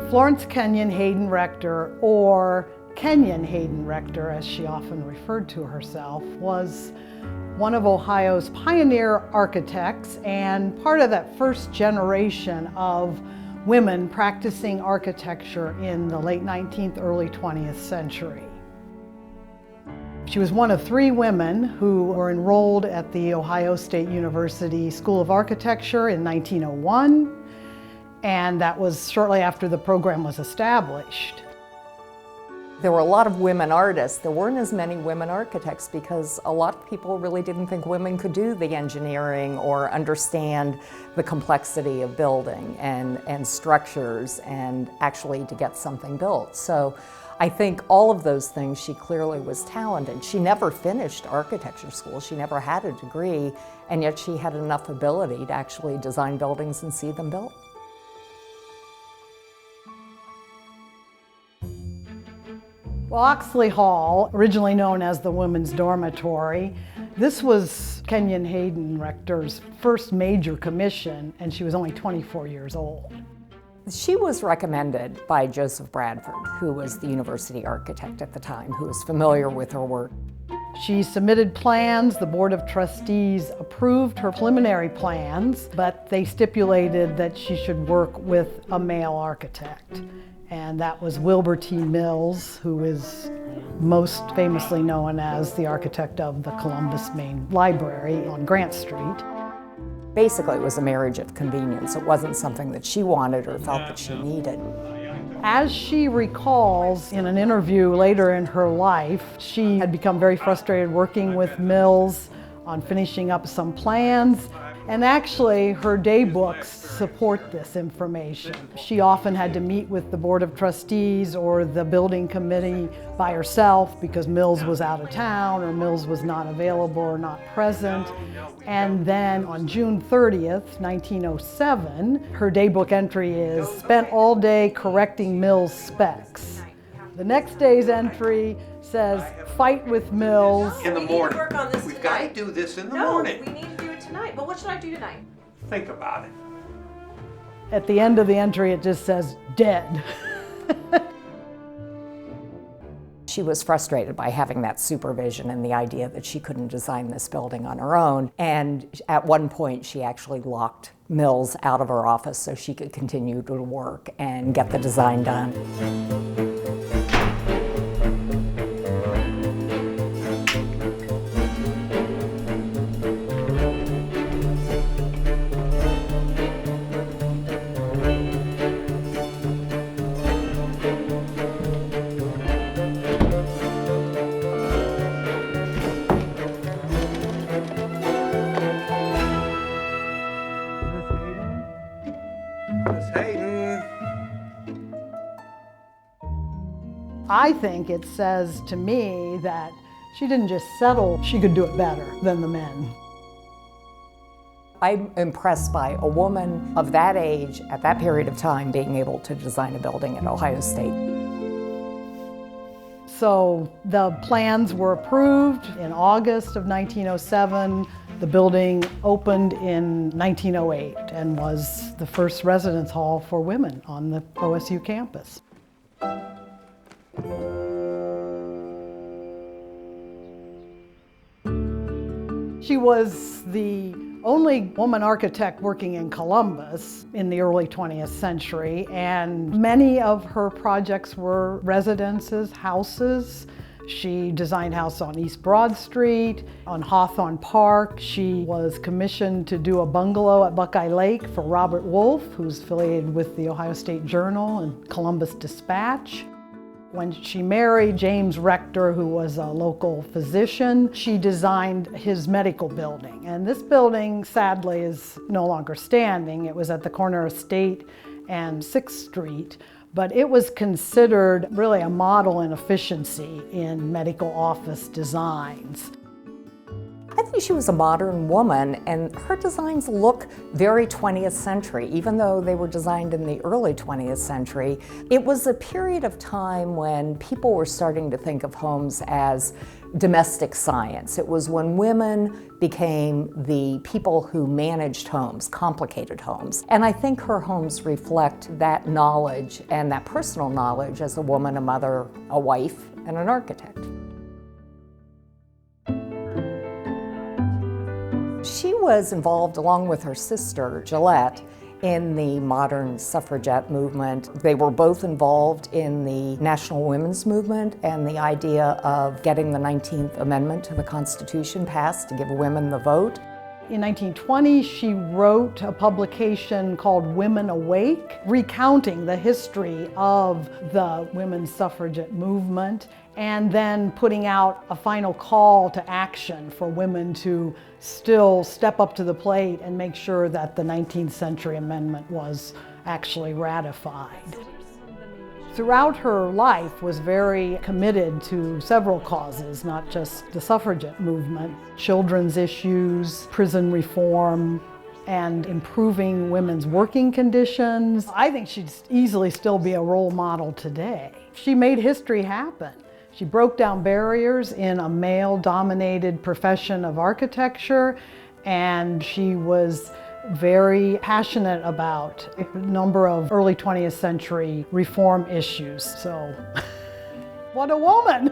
Florence Kenyon Hayden Rector, or Kenyon Hayden Rector as she often referred to herself, was one of Ohio's pioneer architects and part of that first generation of women practicing architecture in the late 19th, early 20th century. She was one of 3 women who were enrolled at the Ohio State University School of Architecture in 1901, and that was shortly after the program was established. There were a lot of women artists. There weren't as many women architects because a lot of people really didn't think women could do the engineering or understand the complexity of building and structures and actually to get something built. So I think all of those things, she clearly was talented. She never finished architecture school. She never had a degree, and yet she had enough ability to actually design buildings and see them built. Locksley Hall, originally known as the Women's Dormitory, this was Kenyon Hayden Rector's first major commission, and she was only 24 years old. She was recommended by Joseph Bradford, who was the university architect at the time, who was familiar with her work. She submitted plans. The Board of Trustees approved her preliminary plans, but they stipulated that she should work with a male architect. And that was Wilbur T. Mills, who is most famously known as the architect of the Columbus Main Library on Grant Street. Basically, it was a marriage of convenience. It wasn't something that she wanted or felt that she needed. As she recalls in an interview later in her life, she had become very frustrated working with Mills on finishing up some plans. And actually, her day books support this information. She often had to meet with the Board of Trustees or the building committee by herself because Mills was out of town or Mills was not available or not present. And then on June 30th, 1907, her day book entry is, "Spent all day correcting Mills' specs." The next day's entry says, "Fight with Mills." In the morning. Work on this We've got tonight. to do this in the No, morning. we need to do it tonight. But what should I do tonight? Think about it. At the end of the entry, it just says, "Dead." She was frustrated by having that supervision and the idea that she couldn't design this building on her own. And at one point, she actually locked Mills out of her office so she could continue to work and get the design done. Miss Hayden. I think it says to me that she didn't just settle, she could do it better than the men. I'm impressed by a woman of that age, at that period of time, being able to design a building at Ohio State. So the plans were approved in August of 1907. The building opened in 1908 and was the first residence hall for women on the OSU campus. She was the only woman architect working in Columbus in the early 20th century, and many of her projects were residences, houses. She designed houses on East Broad Street, on Hawthorne Park. She was commissioned to do a bungalow at Buckeye Lake for Robert Wolfe, who's affiliated with the Ohio State Journal and Columbus Dispatch. When she married James Rector, who was a local physician, she designed his medical building. And this building, sadly, is no longer standing. It was at the corner of State and 6th Street, but it was considered really a model in efficiency in medical office designs. I think she was a modern woman, and her designs look very 20th century, even though they were designed in the early 20th century. It was a period of time when people were starting to think of homes as domestic science. It was when women became the people who managed homes, complicated homes. And I think her homes reflect that knowledge and that personal knowledge as a woman, a mother, a wife, and an architect. She was involved, along with her sister, Gillette, in the modern suffragette movement. They were both involved in the national women's movement and the idea of getting the 19th Amendment to the Constitution passed to give women the vote. In 1920, she wrote a publication called Women Awake, recounting the history of the women's suffragette movement, and then putting out a final call to action for women to still step up to the plate and make sure that the 19th century amendment was actually ratified. Throughout her life was very committed to several causes, not just the suffragette movement, children's issues, prison reform, and improving women's working conditions. I think she'd easily still be a role model today. She made history happen. She broke down barriers in a male-dominated profession of architecture, and she was very passionate about a number of early 20th century reform issues. So, what a woman!